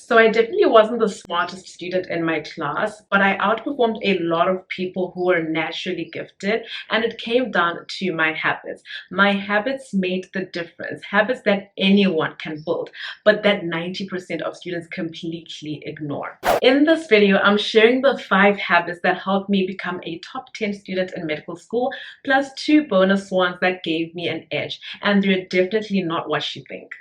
So I definitely wasn't the smartest student in my class, but I outperformed a lot of people who were naturally gifted, and it came down to my habits. My habits made the difference, habits that anyone can build, but that 90% of students completely ignore. In this video, I'm sharing the 5 habits that helped me become a top 10 student in medical school, plus 2 bonus ones that gave me an edge, and they're definitely not what you think.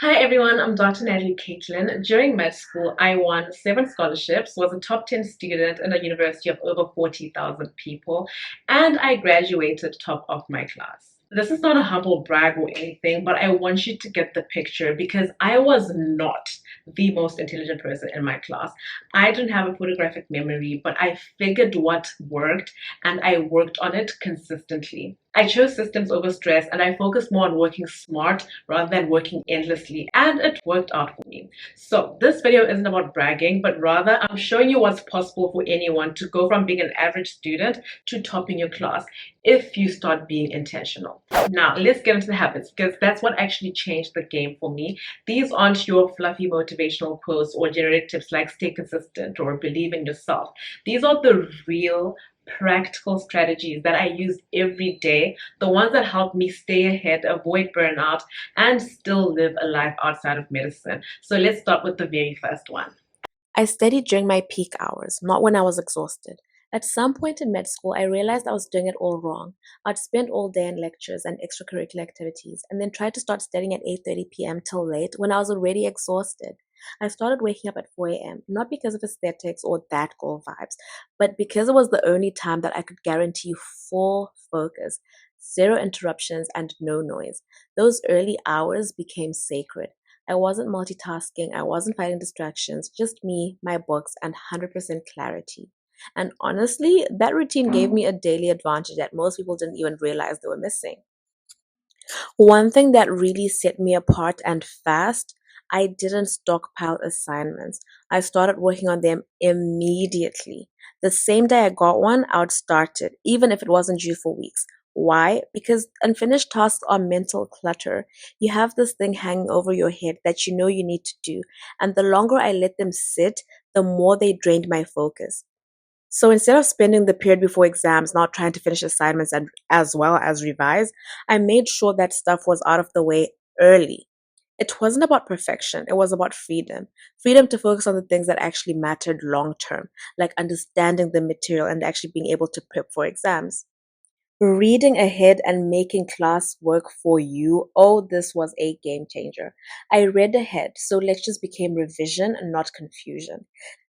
Hi everyone, I'm Dr. Natalie Caitlin. During med school, I won 7 scholarships, was a top 10 student in a university of over 40,000 people, and I graduated top of my class. This is not a humble brag or anything, but I want you to get the picture because I was not the most intelligent person in my class. I didn't have a photographic memory, but I figured what worked and I worked on it consistently. I chose systems over stress and I focused more on working smart rather than working endlessly, and it worked out for me. So this video isn't about bragging, but rather I'm showing you what's possible for anyone to go from being an average student to topping your class if you start being intentional. Now let's get into the habits because that's what actually changed the game for me. These aren't your fluffy motivational quotes or generic tips like stay consistent or believe in yourself. These are the real practical strategies that I use every day, the ones that help me stay ahead, avoid burnout, and still live a life outside of medicine. So let's start with the very first one. I studied during my peak hours, not when I was exhausted. At some point in med school, I realized I was doing it all wrong. I'd spend all day in lectures and extracurricular activities, and then try to start studying at 8:30 p.m. till late when I was already exhausted. I started waking up at 4 a.m., not because of aesthetics or that goal vibes, but because it was the only time that I could guarantee full focus, zero interruptions, and no noise. Those early hours became sacred. I wasn't multitasking, I wasn't fighting distractions, just me, my books, and 100% clarity. And honestly, that routine gave me a daily advantage that most people didn't even realize they were missing. One thing that really set me apart and fast, I didn't stockpile assignments. I started working on them immediately. The same day I got one, I would start it, even if it wasn't due for weeks. Why? Because unfinished tasks are mental clutter. You have this thing hanging over your head that you know you need to do, and the longer I let them sit, the more they drained my focus. So instead of spending the period before exams not trying to finish assignments and as well as revise, I made sure that stuff was out of the way early. It wasn't about perfection, it was about freedom. Freedom to focus on the things that actually mattered long term, like understanding the material and actually being able to prep for exams. Reading ahead and making class work for you, oh, this was a game changer. I read ahead, so lectures became revision and not confusion.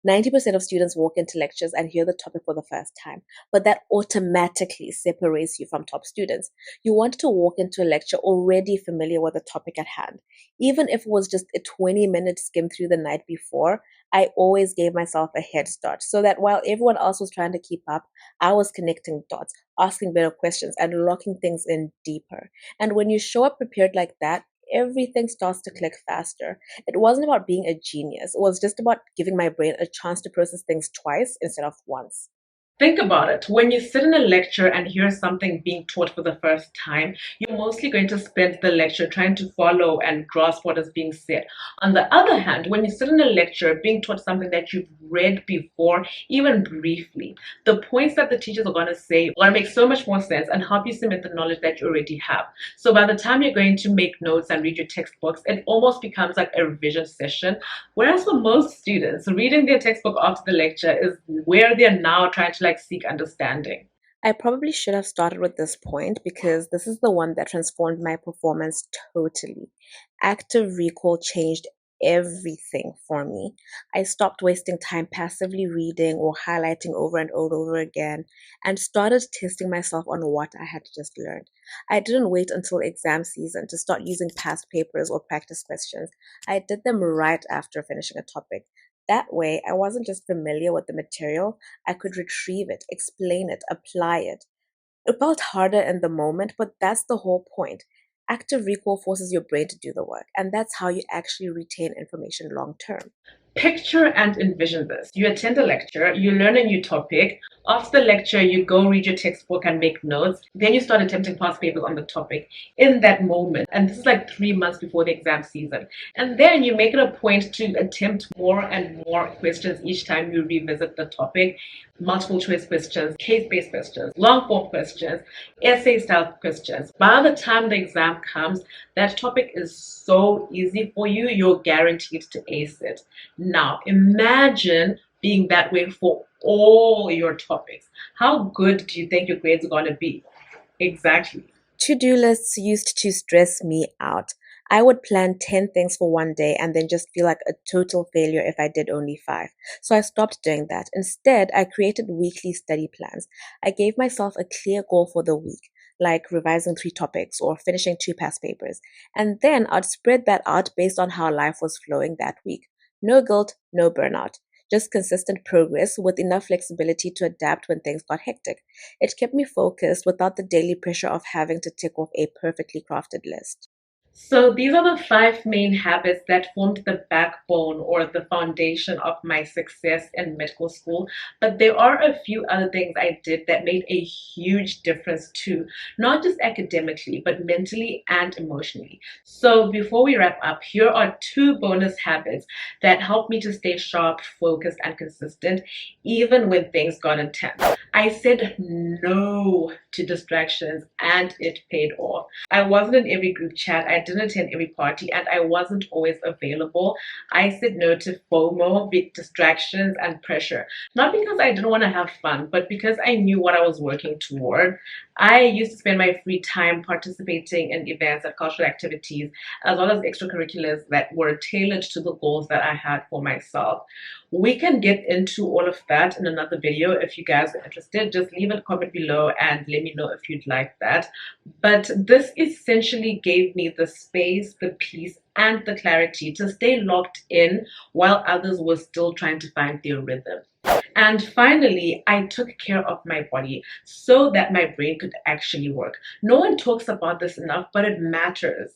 90% of students walk into lectures and hear the topic for the first time, but that automatically separates you from top students. You want to walk into a lecture already familiar with the topic at hand. Even if it was just a 20-minute skim through the night before, I always gave myself a head start so that while everyone else was trying to keep up, I was connecting dots, asking better questions, and locking things in deeper. And when you show up prepared like that, everything starts to click faster. It wasn't about being a genius, it was just about giving my brain a chance to process things twice instead of once. Think about it. When you sit in a lecture and hear something being taught for the first time, you're mostly going to spend the lecture trying to follow and grasp what is being said. On the other hand, when you sit in a lecture being taught something that you've read before, even briefly, the points that the teachers are going to say are going to make so much more sense and help you cement the knowledge that you already have. So by the time you're going to make notes and read your textbooks, it almost becomes like a revision session. Whereas for most students, reading their textbook after the lecture is where they're now trying to seek understanding. I probably should have started with this point because this is the one that transformed my performance totally. Active recall changed everything for me. I stopped wasting time passively reading or highlighting over and over again and started testing myself on what I had just learned. I didn't wait until exam season to start using past papers or practice questions. I did them right after finishing a topic. That way, I wasn't just familiar with the material, I could retrieve it, explain it, apply it. It felt harder in the moment, but that's the whole point. Active recall forces your brain to do the work, and that's how you actually retain information long term. Picture and envision this. You attend a lecture, you learn a new topic. After the lecture, you go read your textbook and make notes. Then you start attempting past papers on the topic in that moment. And this is like 3 months before the exam season. And then you make it a point to attempt more and more questions each time you revisit the topic. Multiple choice questions, case-based questions, long form questions, essay style questions. By the time the exam comes, that topic is so easy for you, you're guaranteed to ace it. Now, imagine being that way for all your topics. How good do you think your grades are going to be? Exactly. To-do lists used to stress me out. I would plan 10 things for one day and then just feel like a total failure if I did only 5. So I stopped doing that. Instead, I created weekly study plans. I gave myself a clear goal for the week, like revising 3 topics or finishing 2 past papers. And then I'd spread that out based on how life was flowing that week. No guilt, no burnout. Just consistent progress with enough flexibility to adapt when things got hectic. It kept me focused without the daily pressure of having to tick off a perfectly crafted list. So these are the 5 main habits that formed the backbone or the foundation of my success in medical school. But there are a few other things I did that made a huge difference too, not just academically, but mentally and emotionally. So before we wrap up, here are 2 bonus habits that helped me to stay sharp, focused, and consistent, even when things got intense. I said no to distractions and it paid off. I wasn't in every group chat, I didn't attend every party, and I wasn't always available. I said no to FOMO, big distractions, and pressure. Not because I didn't want to have fun, but because I knew what I was working toward. I used to spend my free time participating in events and cultural activities, as well as extracurriculars that were tailored to the goals that I had for myself. We can get into all of that in another video if you guys are interested. Just leave a comment below and let me know if you'd like that. But this essentially gave me the space, the peace, and the clarity to stay locked in while others were still trying to find their rhythm. And finally, I took care of my body so that my brain could actually work. No one talks about this enough, but it matters.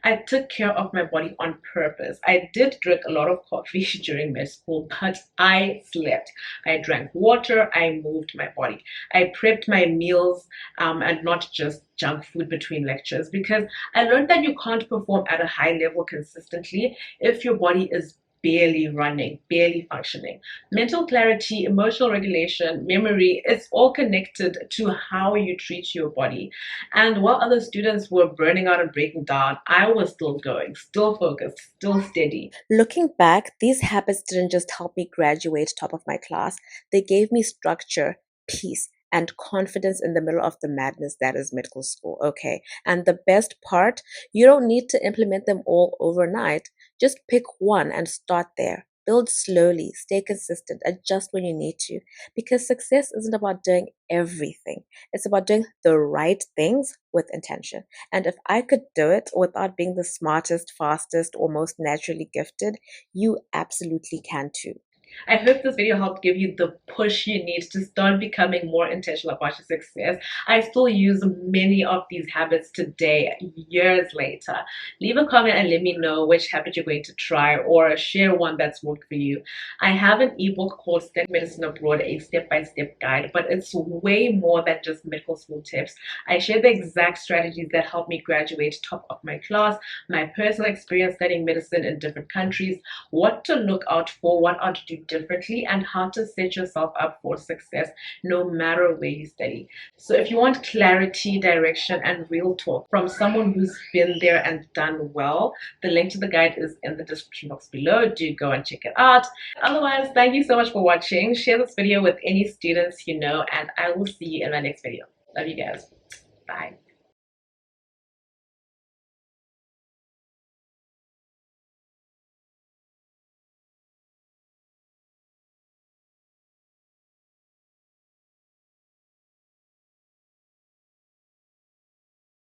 I took care of my body on purpose. I did drink a lot of coffee during med school, but I slept. I drank water. I moved my body. I prepped my meals and not just junk food between lectures because I learned that you can't perform at a high level consistently if your body is barely running, barely functioning. Mental clarity, emotional regulation, memory, it's all connected to how you treat your body. And while other students were burning out and breaking down, I was still going, still focused, still steady. Looking back, these habits didn't just help me graduate top of my class, they gave me structure, peace, and confidence in the middle of the madness that is medical school. Okay. And the best part, you don't need to implement them all overnight. Just pick one and start there. Build slowly, stay consistent, adjust when you need to. Because success isn't about doing everything, it's about doing the right things with intention. And if I could do it without being the smartest, fastest, or most naturally gifted, you absolutely can too. I hope this video helped give you the push you need to start becoming more intentional about your success. I still use many of these habits today, years later. Leave a comment and let me know which habit you're going to try or share one that's worked for you. I have an ebook called Study Medicine Abroad, a step-by-step guide, but it's way more than just medical school tips. I share the exact strategies that helped me graduate top of my class, my personal experience studying medicine in different countries, what to look out for, what not to do differently, and how to set yourself up for success no matter where you study. So if you want clarity, direction, and real talk from someone who's been there and done well, the link to the guide is in the description box below. Do go and check it out. Otherwise, thank you so much for watching. Share this video with any students you know, and I will see you in my next video. Love you guys. Bye.